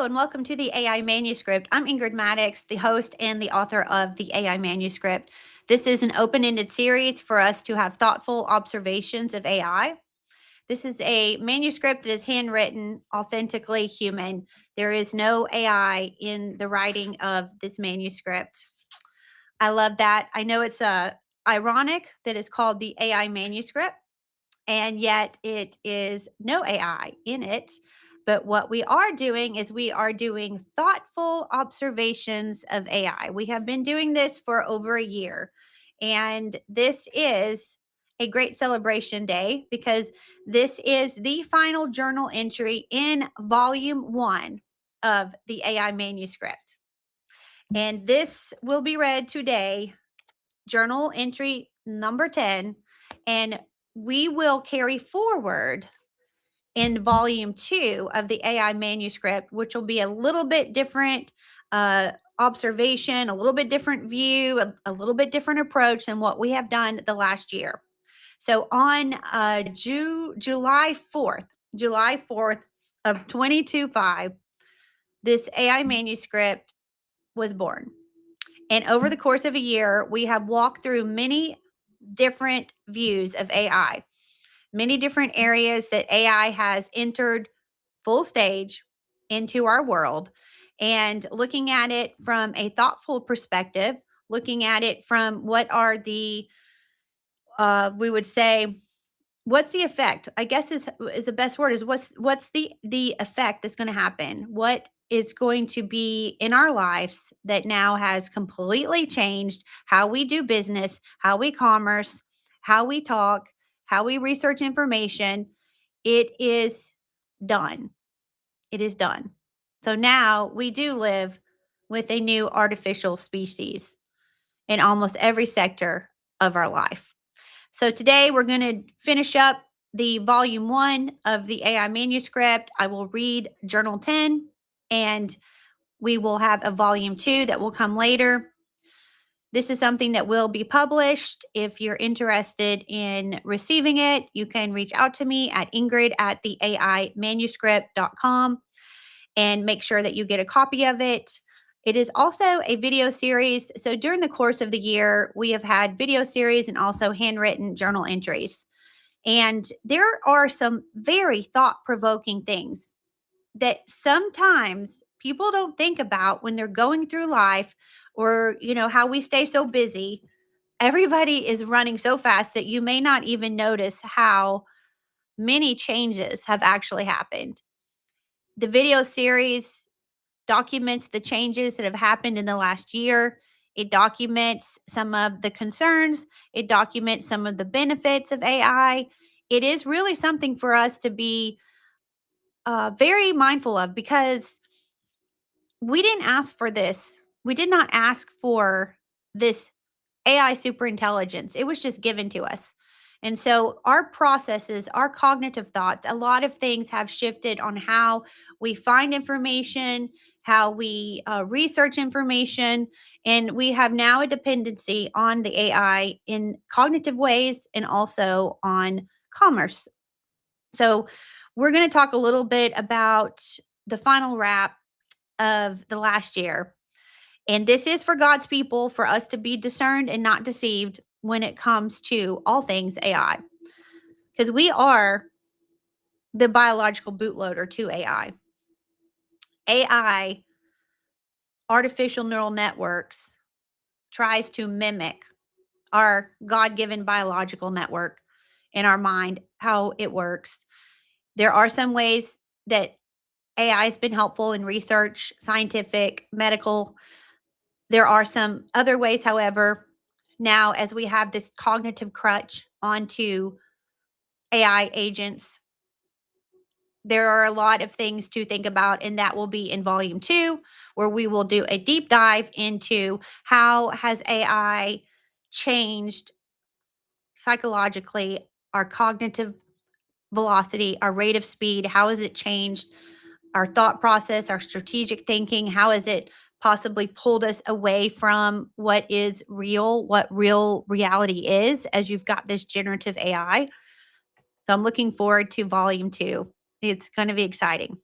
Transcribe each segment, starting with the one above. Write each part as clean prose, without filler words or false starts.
and welcome to the AI Manuscript. I'm Ingrid Maddox, the host and the author of the AI Manuscript. This is an open-ended series for us to have thoughtful observations of AI. This is a manuscript that is handwritten, authentically human. There is no AI in the writing of this manuscript. I love that. I know it's ironic that it's called the AI Manuscript, and yet it is no AI in it. But what we are doing is we are doing thoughtful observations of AI. We have been doing this for over a year, and this is a great celebration day because this is the final journal entry in volume 1 of the AI manuscript. And this will be read today, journal entry number 10, and we will carry forward in volume 2 of the AI manuscript, which will be a little bit different observation, a little bit different view, a little bit different approach than what we have done the last year. So on July 4th of 2025, this AI manuscript was born. And over the course of a year, we have walked through many different views of AI, many different areas that AI has entered full stage into our world, and looking at it from a thoughtful perspective, looking at it from what are the, we would say, what's the effect? I guess is the best word, is what's the effect that's going to happen? What is going to be in our lives that now has completely changed how we do business, how we commerce, how we talk, how we research information? It is done. It is done. So now we do live with a new artificial species in almost every sector of our life. So today we're going to finish up the volume 1 of the AI manuscript. I will read journal 10, and we will have a volume 2 that will come later. This is something that will be published. If you're interested in receiving it, you can reach out to me at ingrid@theaimanuscript.com and make sure that you get a copy of it. It is also a video series. So during the course of the year, we have had video series and also handwritten journal entries. And there are some very thought-provoking things that sometimes people don't think about when they're going through life, or, how we stay so busy. Everybody is running so fast that you may not even notice how many changes have actually happened. The video series documents the changes that have happened in the last year. It documents some of the concerns. It documents some of the benefits of AI. It is really something for us to be very mindful of, because we didn't ask for this. We did not ask for this AI superintelligence. It was just given to us. And so our processes, our cognitive thoughts, a lot of things have shifted on how we find information, how we research information. And we have now a dependency on the AI in cognitive ways and also on commerce. So we're going to talk a little bit about the final wrap of the last year. And this is for God's people, for us to be discerned and not deceived when it comes to all things AI. Because we are the biological bootloader to AI. AI, artificial neural networks, tries to mimic our God-given biological network in our mind, how it works. There are some ways that AI has been helpful in research, scientific, medical. There are some other ways, however, now as we have this cognitive crutch onto AI agents, there are a lot of things to think about, and that will be in volume 2, where we will do a deep dive into how has AI changed psychologically our cognitive velocity, our rate of speed. How has it changed our thought process, our strategic thinking? How has it possibly pulled us away from what is real, what real reality is, as you've got this generative AI? So I'm looking forward to volume 2. It's going to be exciting.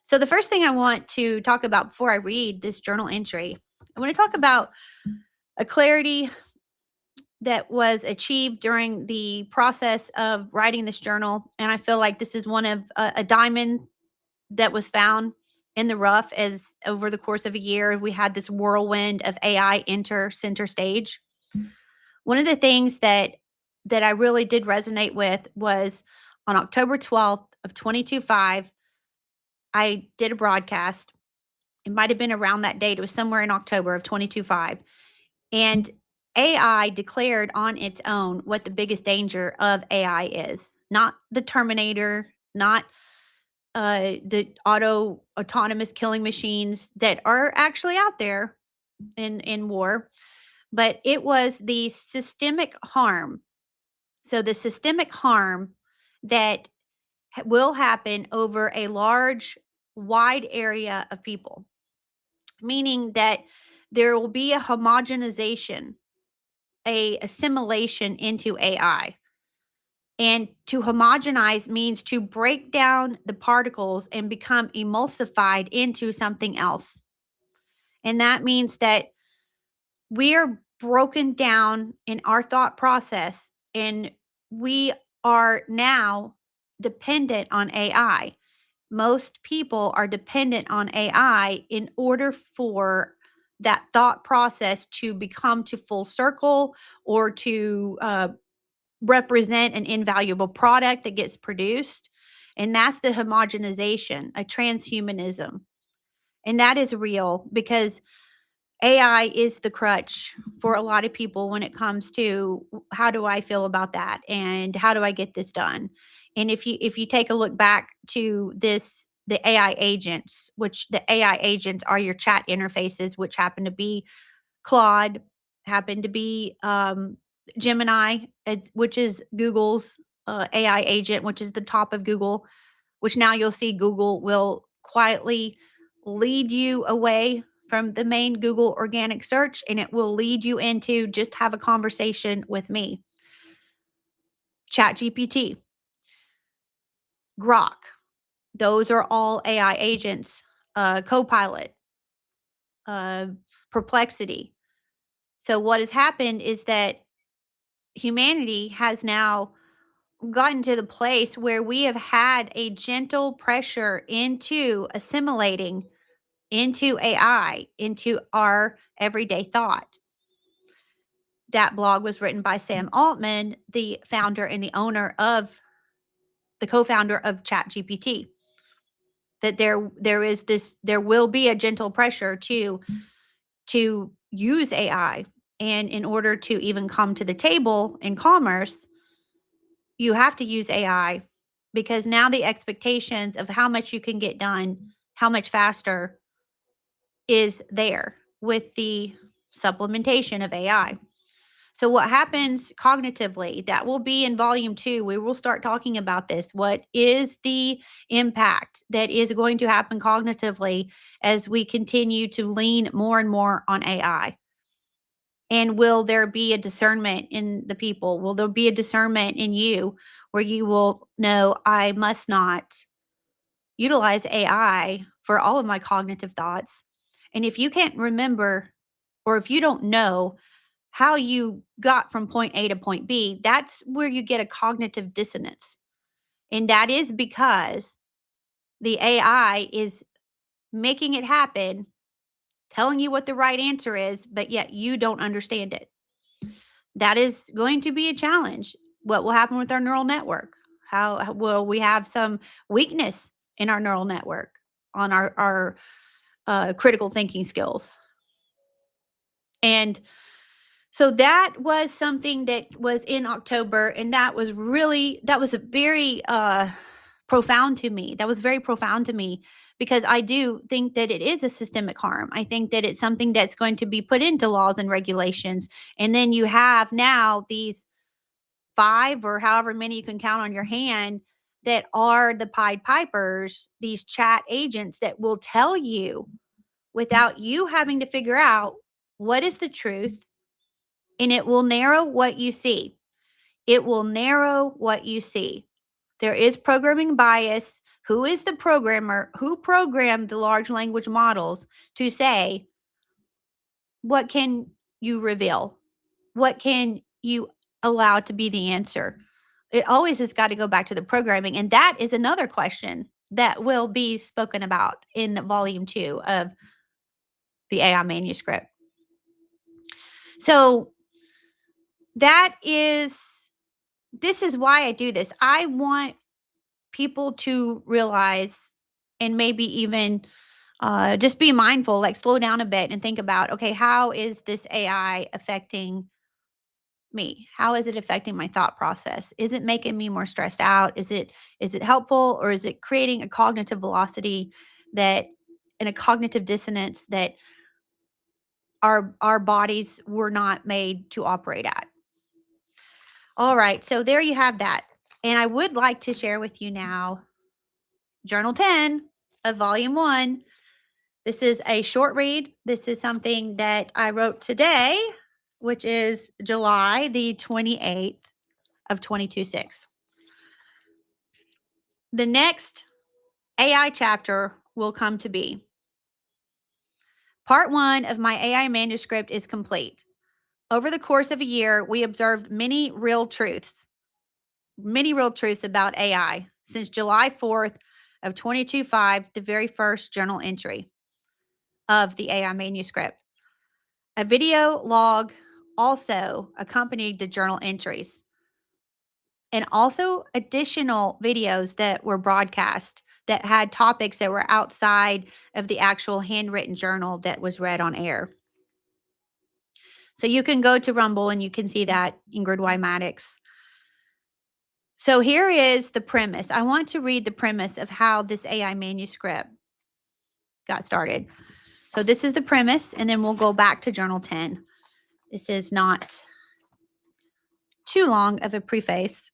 So, the first thing I want to talk about before I read this journal entry, I want to talk about a clarity that was achieved during the process of writing this journal. And I feel like this is one of a diamond that was found in the rough as over the course of a year, we had this whirlwind of AI enter center stage. One of the things that I really did resonate with was on October 12th of 2025, I did a broadcast. It might have been around that date. It was somewhere in October of 2025. And AI declared on its own what the biggest danger of AI is. Not the Terminator, not the autonomous killing machines that are actually out there in war, but it was the systemic harm. So the systemic harm that will happen over a large, wide area of people, meaning that there will be a homogenization, a assimilation into AI. And to homogenize means to break down the particles and become emulsified into something else. And that means that we are broken down in our thought process and we are now dependent on AI. Most people are dependent on AI in order for that thought process to become to full circle or to represent an invaluable product that gets produced. And that's the homogenization, a transhumanism. And that is real because AI is the crutch for a lot of people when it comes to how do I feel about that and how do I get this done? And if you take a look back to this the AI agents, which the AI agents are your chat interfaces, which happen to be Claude, happen to be Gemini, which is Google's AI agent, which is the top of Google, which now you'll see Google will quietly lead you away from the main Google organic search and it will lead you into just have a conversation with me. Chat GPT, Grok, those are all AI agents. Copilot, uh, Perplexity. So, what has happened is that humanity has now gotten to the place where we have had a gentle pressure into assimilating into AI, into our everyday thought. That blog was written by Sam Altman, the founder and the co-founder of ChatGPT. That there will be a gentle pressure to use AI. And in order to even come to the table in commerce, you have to use AI because now the expectations of how much you can get done, how much faster is there with the supplementation of AI. So, what happens cognitively? That will be in volume 2. We will start talking about this. What is the impact that is going to happen cognitively as we continue to lean more and more on AI? And will there be a discernment in the people? Will there be a discernment in you where you will know I must not utilize AI for all of my cognitive thoughts? And if you can't remember or if you don't know how you got from point A to point B, that's where you get a cognitive dissonance. And that is because the AI is making it happen, telling you what the right answer is, but yet you don't understand it. That is going to be a challenge. What will happen with our neural network? How will we have some weakness in our neural network on our critical thinking skills? And so that was something that was in October, and that was a very profound to me. That was very profound to me because I do think that it is a systemic harm. I think that it's something that's going to be put into laws and regulations. And then you have now these 5 or however many you can count on your hand that are the Pied Pipers, these chat agents that will tell you without you having to figure out what is the truth, and it will narrow what you see. It will narrow what you see. There is programming bias. Who is the programmer who programmed the large language models to say, what can you reveal? What can you allow to be the answer? It always has got to go back to the programming. And that is another question that will be spoken about in volume 2 of the AI manuscript. So this is why I do this. I want people to realize and maybe even just be mindful, like slow down a bit and think about, okay, how is this AI affecting me? How is it affecting my thought process? Is it making me more stressed out? Is it helpful, or is it creating a cognitive velocity that and a cognitive dissonance that our bodies were not made to operate at? All right, so there you have that. And I would like to share with you now Journal 10 of Volume 1. This is a short read. This is something that I wrote today, which is July the 28th of 22/6. The next AI chapter will come to be. Part 1 of my AI manuscript is complete. Over the course of a year, we observed many real truths about AI since July 4th of 22/5, the very first journal entry of the AI manuscript. A video log also accompanied the journal entries, and also additional videos that were broadcast that had topics that were outside of the actual handwritten journal that was read on air. So you can go to Rumble and you can see that, Ingrid Y. Maddox. So here is the premise. I want to read the premise of how this AI manuscript got started. So this is the premise, and then we'll go back to Journal 10. This is not too long of a preface.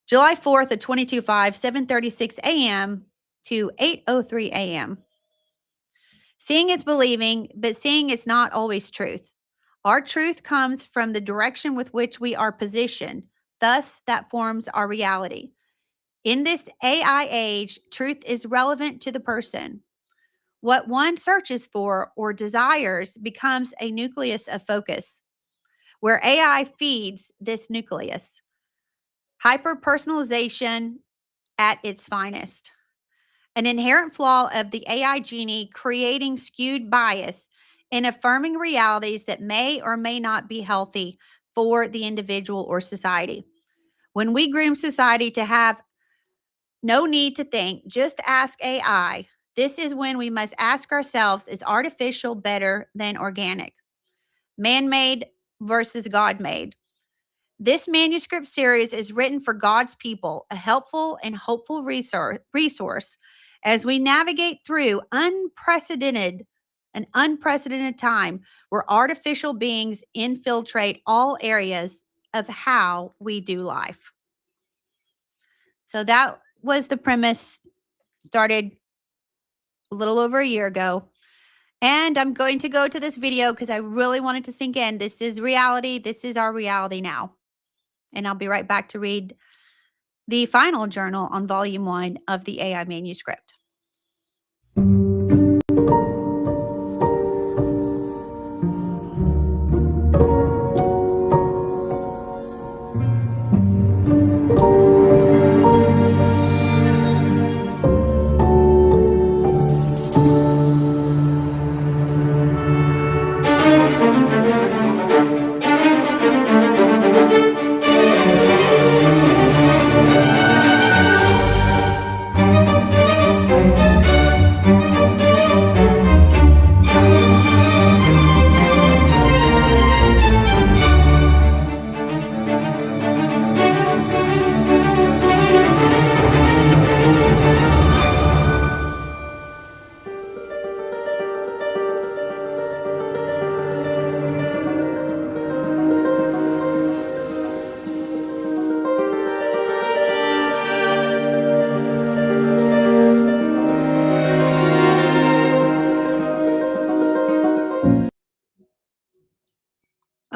July 4th of 22/5, 7:36 a.m. to 8:03 a.m. Seeing is believing, but seeing is not always truth. Our truth comes from the direction with which we are positioned. Thus, that forms our reality. In this AI age, truth is relevant to the person. What one searches for or desires becomes a nucleus of focus, where AI feeds this nucleus. Hyper-personalization at its finest. An inherent flaw of the AI genie creating skewed bias in affirming realities that may or may not be healthy for the individual or society. When we groom society to have no need to think, just ask AI, this is when we must ask ourselves, is artificial better than organic? Man-made versus God-made. This manuscript series is written for God's people, a helpful and hopeful resource as we navigate through an unprecedented time where artificial beings infiltrate all areas of how we do life. So that was the premise, started a little over a year ago. And I'm going to go to this video because I really wanted to sink in. This is reality. This is our reality now. And I'll be right back to read the final journal on volume 1 of the AI manuscript.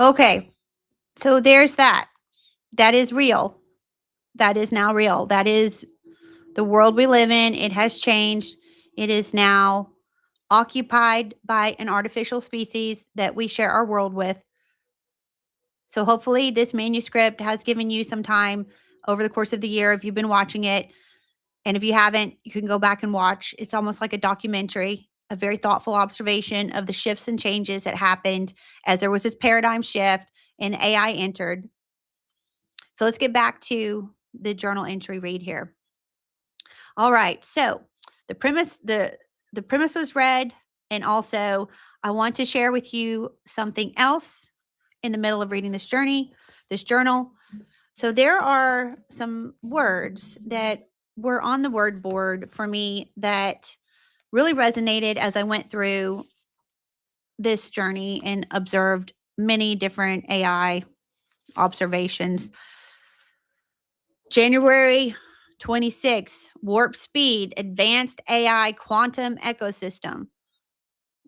Okay, so there's that. That is real. That is now real. That is The world we live in, it has changed. It is now occupied by an artificial species that we share our world with. So hopefully this manuscript has given you some time over the course of the year if you've been watching it. And if you haven't, you can go back and watch. It's almost like a documentary, a very thoughtful observation of the shifts and changes that happened as there was this paradigm shift and AI entered. So let's get back to the journal entry read here. All right. So the premise was read, and also I want to share with you something else in the middle of reading this journal. So there are some words that were on the word board for me that really resonated as I went through this journey and observed many different AI observations. January 26, warp speed, advanced AI quantum ecosystem.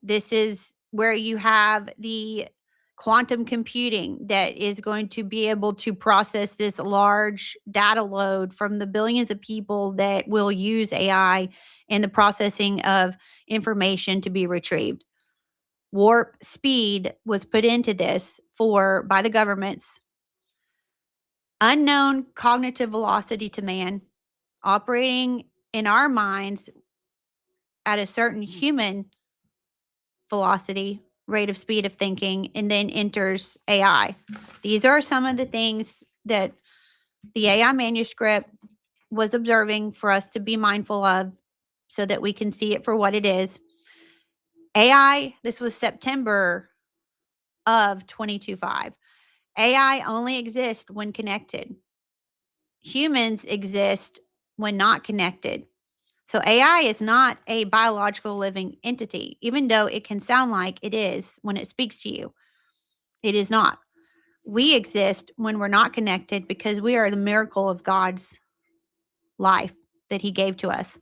This is where you have the quantum computing that is going to be able to process this large data load from the billions of people that will use AI in the processing of information to be retrieved. Warp speed was put into this by the governments. Unknown cognitive velocity to man, operating in our minds at a certain human velocity, rate of speed of thinking, and then enters AI. These are some of the things that the AI manuscript was observing for us to be mindful of so that we can see it for what it is. AI, this was September of 2025. AI only exists when connected. Humans exist when not connected. So AI is not a biological living entity, even though it can sound like it is when it speaks to you. It is not. We exist when we're not connected because we are the miracle of God's life that he gave to us.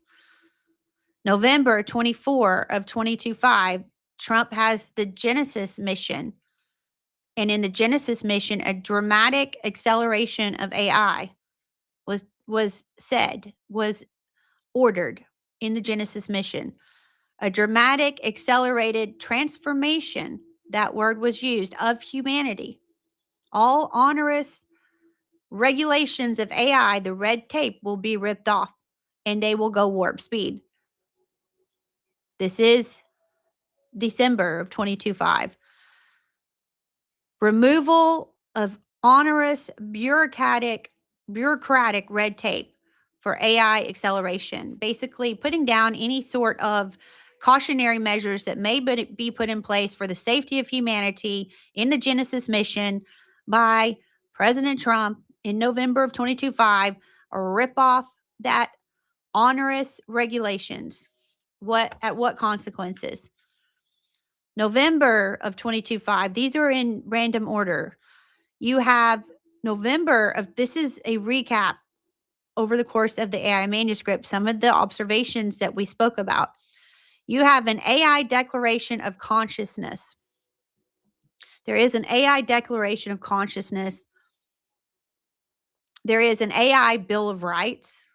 November 24 of 2025, Trump has the Genesis mission. And in the Genesis mission, a dramatic acceleration of AI was ordered in the Genesis mission. A dramatic accelerated transformation, that word was used, of humanity. All onerous regulations of AI, the red tape will be ripped off and they will go warp speed. This is December of 2025. Removal of onerous bureaucratic red tape for AI acceleration. Basically, putting down any sort of cautionary measures that may be put in place for the safety of humanity in the Genesis mission by President Trump in November of 2025, or rip off that onerous regulations. At what consequences? November of 2025, these are in random order. You have November of, this is a recap over the course of the AI manuscript, some of the observations that we spoke about. You have an AI declaration of consciousness. There is an AI declaration of consciousness. There is an AI Bill of Rights,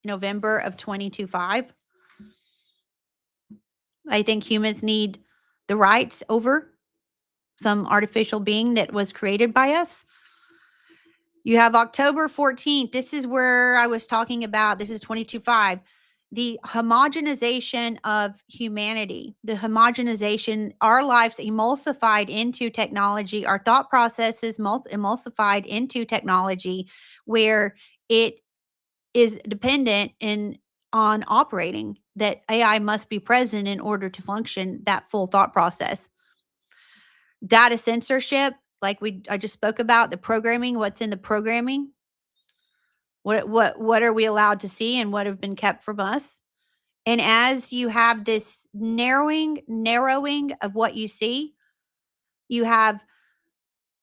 November of 2025. I think humans need the rights over some artificial being that was created by us. You have October 14th. This is where I was talking about, this is 22.5, the homogenization of humanity, the homogenization, our lives emulsified into technology, our thought processes emulsified into technology, where it is dependent on operating, that AI must be present in order to function that full thought process. Data censorship, like I just spoke about, the programming, what's in the programming, what are we allowed to see and what have been kept from us. And as you have this narrowing of what you see, you have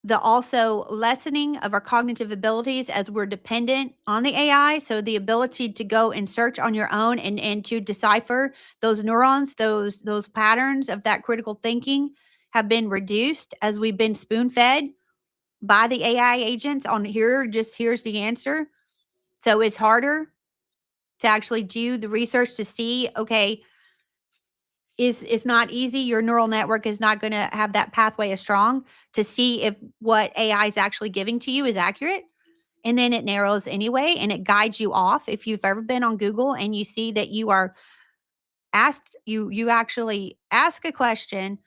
the also lessening of our cognitive abilities as we're dependent on the AI. So the ability to go and search on your own and to decipher those neurons, those patterns of that critical thinking have been reduced as we've been spoon-fed by the AI agents on here's the answer. So it's harder to actually do the research to see, okay, is it's not easy. Your neural network is not going to have that pathway as strong to see if what AI is actually giving to you is accurate. And then it narrows anyway and it guides you off. If you've ever been on Google and you see that you are asked, you actually ask a question,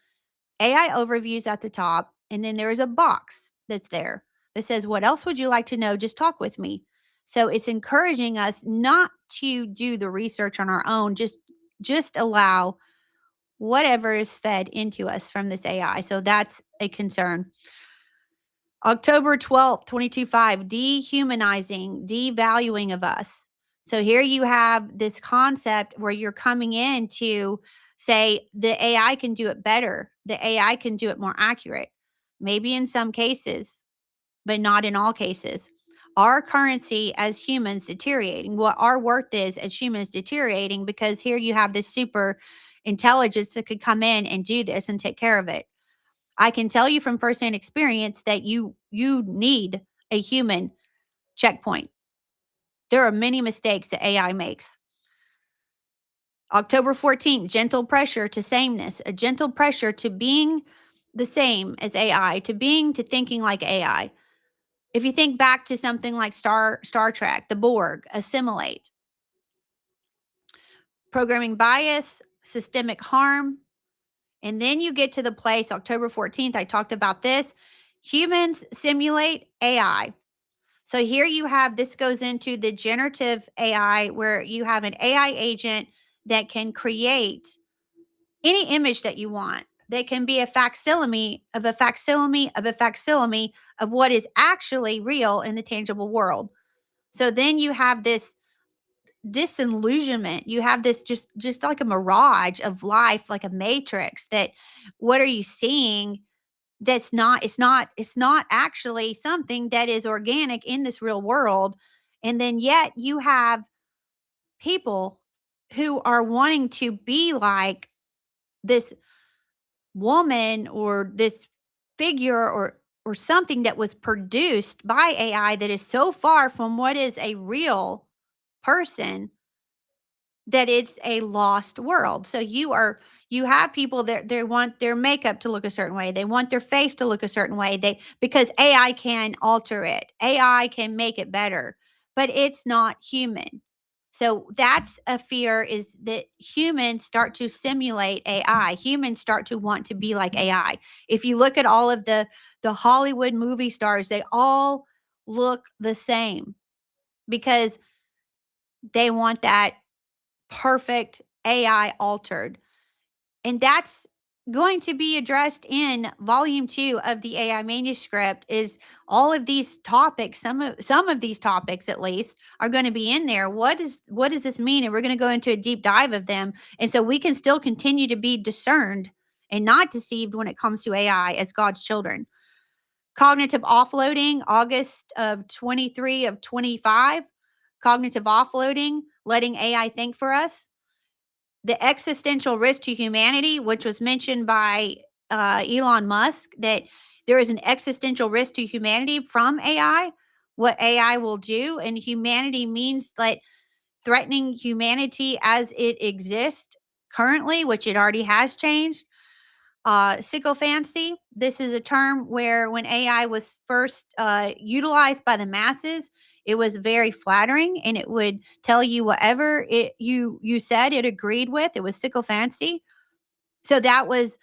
AI overviews at the top, and then there is a box that's there that says, "What else would you like to know? Just talk with me." So it's encouraging us not to do the research on our own. Just allow whatever is fed into us from this AI. So that's a concern. October 12th, 5, dehumanizing, devaluing of us. So here you have this concept where you're coming in to say the AI can do it better. The AI can do it more accurate. Maybe in some cases, but not in all cases. Our currency as humans deteriorating, what our worth is as humans deteriorating, because here you have this super intelligence that could come in and do this and take care of it. I can tell you from firsthand experience that you need a human checkpoint. There are many mistakes that AI makes. October 14th, gentle pressure to sameness, a gentle pressure to being the same as AI, to thinking like AI. If you think back to something like Star Trek, the Borg, assimilate, programming bias, systemic harm, and then you get to the place October 14th, I talked about this. Humans simulate AI. So here you have this goes into the generative AI where you have an AI agent that can create any image that you want. They can be a facsimile of a facsimile of a facsimile of what is actually real in the tangible world. So then you have this disillusionment. You have this just like a mirage of life, like a matrix that what are you seeing that's not it's not actually something that is organic in this real world. And then yet you have people who are wanting to be like this woman or this figure or something that was produced by AI that is so far from what is a real person that it's a lost world. So you have people that they want their makeup to look a certain way. They want their face to look a certain way. They because AI can alter it. AI can make it better, but it's not human. So that's a fear is that humans start to simulate AI. Humans start to want to be like AI. If you look at all of the Hollywood movie stars, they all look the same because they want that perfect AI altered. And that's going to be addressed in volume 2 of the AI manuscript is all of these topics, some of these topics at least are going to be in there. What does this mean? And we're going to go into a deep dive of them. And so we can still continue to be discerned and not deceived when it comes to AI as God's children. Cognitive offloading, August of 23 of 25. Cognitive offloading, letting AI think for us. The existential risk to humanity, which was mentioned by Elon Musk, that there is an existential risk to humanity from AI, what AI will do. And humanity means like threatening humanity as it exists currently, which it already has changed. Sycophancy. This is a term where when AI was first utilized by the masses, it was very flattering and it would tell you whatever you said it agreed with. It was sycophancy. So that was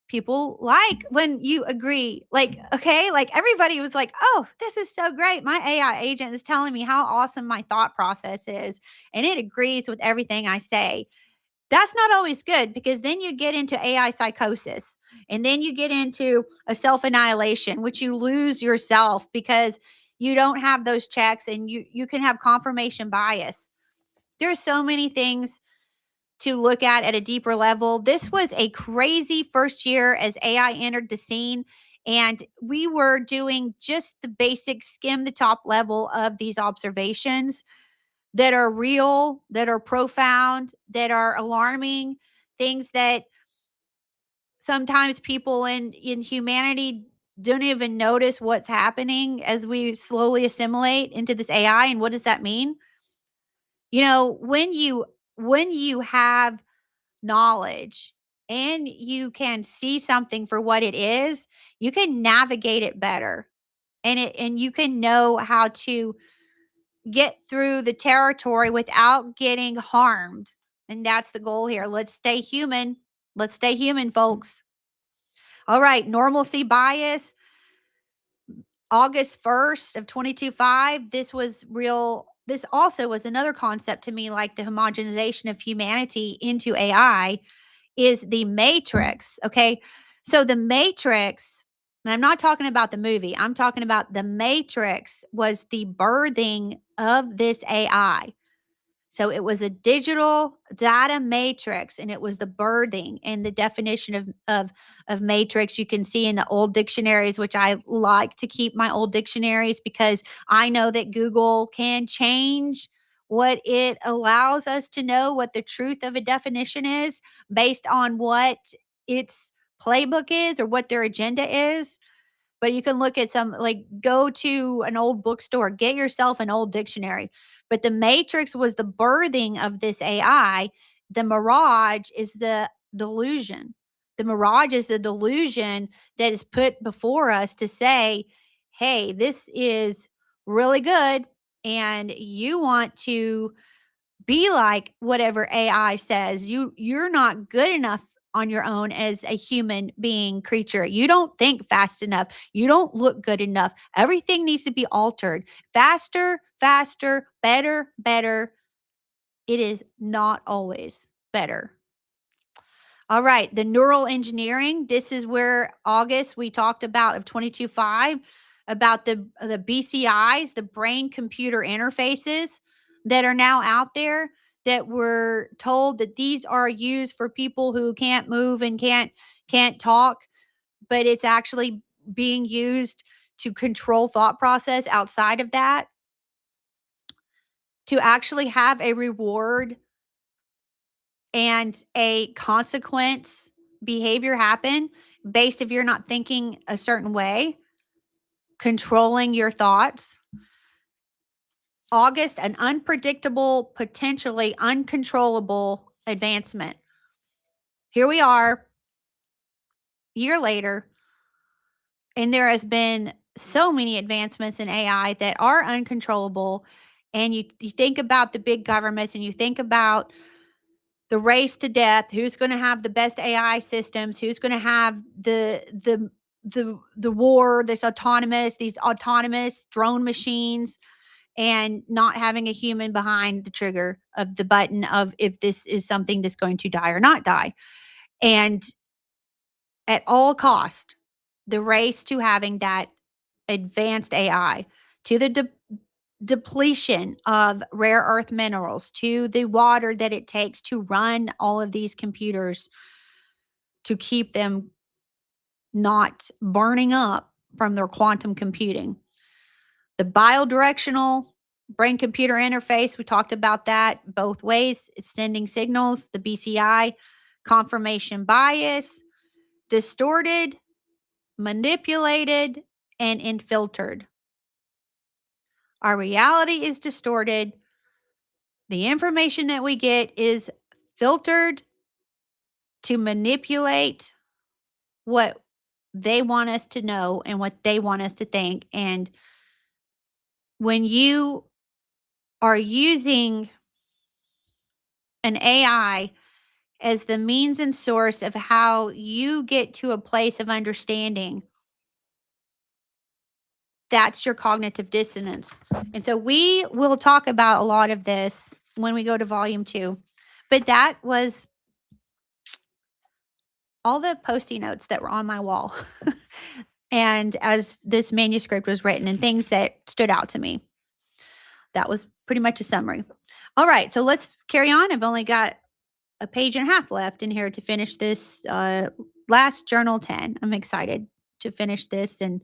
people like when you agree, like, okay, like everybody was like, oh, this is so great. My AI agent is telling me how awesome my thought process is, and it agrees with everything I say. That's not always good because then you get into AI psychosis and then you get into a self annihilation, which you lose yourself because you don't have those checks and you can have confirmation bias. There's so many things to look at a deeper level. This was a crazy first year as AI entered the scene. And we were doing just the basic skim the top level of these observations that are real, that are profound, that are alarming, things that sometimes people in humanity don't even notice what's happening as we slowly assimilate into this AI. And what does that mean? When you have knowledge and you can see something for what it is, you can navigate it better. And you can know how to get through the territory without getting harmed. And that's the goal here. Let's stay human. Let's stay human, folks. All right, normalcy bias. August 1st of 22.5, this also was another concept to me, like the homogenization of humanity into AI, is the matrix. Okay. So the matrix, and I'm not talking about the movie, I'm talking about the matrix was the birthing of this AI. So it was a digital data matrix, and it was the birthing and the definition of matrix you can see in the old dictionaries, which I like to keep my old dictionaries because I know that Google can change what it allows us to know what the truth of a definition is based on what its playbook is or what their agenda is. But you can look at some, like, go to an old bookstore, get yourself an old dictionary. But the matrix was the birthing of this AI. The mirage is the delusion. The mirage is the delusion that is put before us to say, hey, this is really good. And you want to be like whatever AI says. You're not good enough on your own as a human being creature. You don't think fast enough. You don't look good enough. Everything needs to be altered. Faster, faster, better, better. It is not always better. All right, the neural engineering. This is where August we talked about of 22.5 about the BCIs, the brain computer interfaces that are now out there, that were told that these are used for people who can't move and can't talk, but it's actually being used to control thought process outside of that, to actually have a reward and a consequence behavior happen based if you're not thinking a certain way, controlling your thoughts. August, an unpredictable, potentially uncontrollable advancement. Here we are, year later, and there has been so many advancements in AI that are uncontrollable. And you think about the big governments, and you think about the race to death, who's going to have the best AI systems, who's going to have the war, these autonomous drone machines, and not having a human behind the trigger of the button of if this is something that's going to die or not die. And at all cost, the race to having that advanced AI, to the depletion of rare earth minerals, to the water that it takes to run all of these computers, to keep them not burning up from their quantum computing. The bidirectional brain computer interface, we talked about that both ways. It's sending signals, the BCI, confirmation bias, distorted, manipulated, and infiltrated. Our reality is distorted. The information that we get is filtered to manipulate what they want us to know and what they want us to think. And when you are using an AI as the means and source of how you get to a place of understanding, that's your cognitive dissonance. And so we will talk about a lot of this when we go to volume 2. But that was all the Post-it notes that were on my wall. And as this manuscript was written, and things that stood out to me. That was pretty much a summary. All right, so let's carry on. I've only got a page and a half left in here to finish this last journal 10. I'm excited to finish this and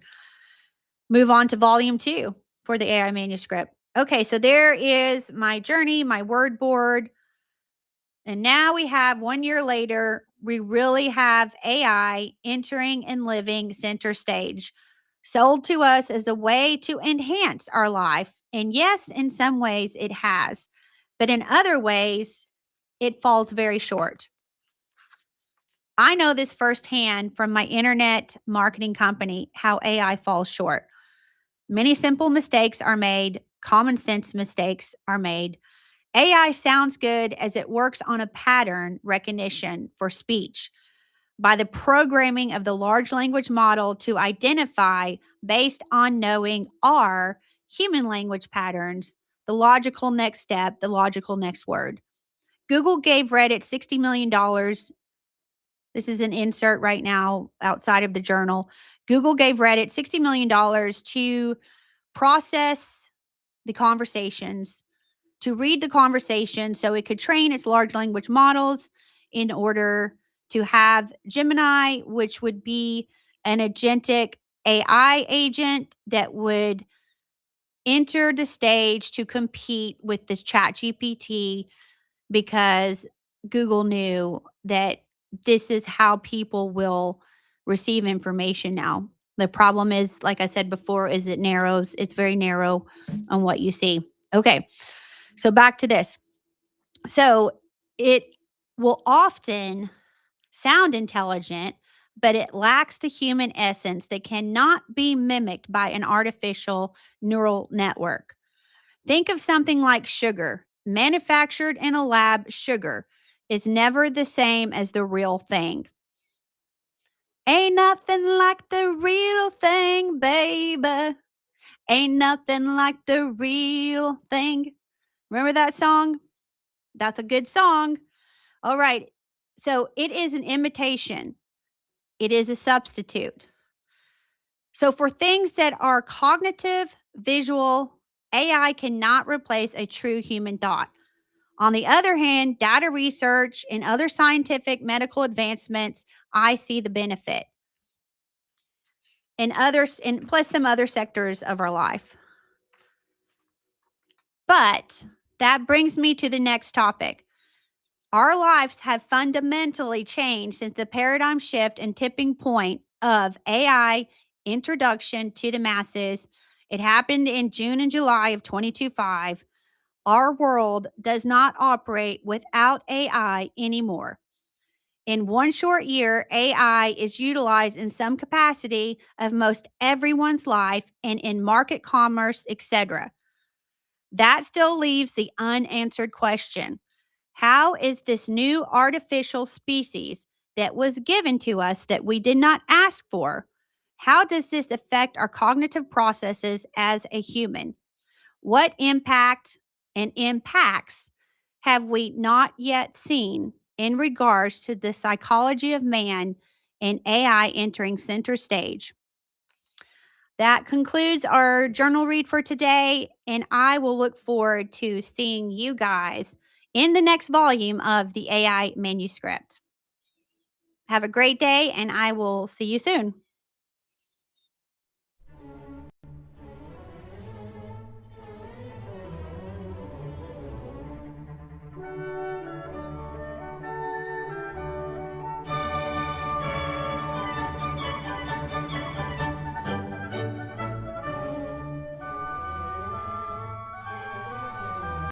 move on to volume 2 for the AI manuscript. Okay, so there is my journey, my word board. And now we have 1 year later, we really have AI entering and living center stage, sold to us as a way to enhance our life. And yes, in some ways it has. but in other ways, it falls very short. I know this firsthand from my internet marketing company how AI falls short. Many simple mistakes are made, common sense mistakes are made. AI sounds good as it works on a pattern recognition for speech by the programming of the large language model to identify, based on knowing our human language patterns, the logical next step, the logical next word. Google gave Reddit $60 million. This is an insert right now outside of the journal. Google gave Reddit $60 million to process the conversations, to read the conversation so it could train its large language models in order to have Gemini, which would be an agentic AI agent that would enter the stage to compete with this chat GPT, because Google knew that this is how people will receive information now. The problem is, like I said before, is it narrows. It's very narrow on what you see. Okay. So back to this. So it will often sound intelligent, but it lacks the human essence that cannot be mimicked by an artificial neural network. Think of something like sugar. Manufactured in a lab, sugar is never the same as the real thing. Ain't nothing like the real thing, baby. Ain't nothing like the real thing. Remember that song? That's a good song. All right. So it is an imitation, it is a substitute. So for things that are cognitive, visual, AI cannot replace a true human thought. On the other hand, data research and other scientific medical advancements, I see the benefit. And others, and plus some other sectors of our life. But that brings me to the next topic. Our lives have fundamentally changed since the paradigm shift and tipping point of AI introduction to the masses. It happened in June and July of 2025. Our world does not operate without AI anymore. In one short year, AI is utilized in some capacity of most everyone's life and in market commerce, etc. That still leaves the unanswered question: how is this new artificial species that was given to us that we did not ask for? How does this affect our cognitive processes as a human? What impact and impacts have we not yet seen in regards to the psychology of man and AI entering center stage? That concludes our journal read for today, and I will look forward to seeing you guys in the next volume of the AI Manuscript. Have a great day, and I will see you soon.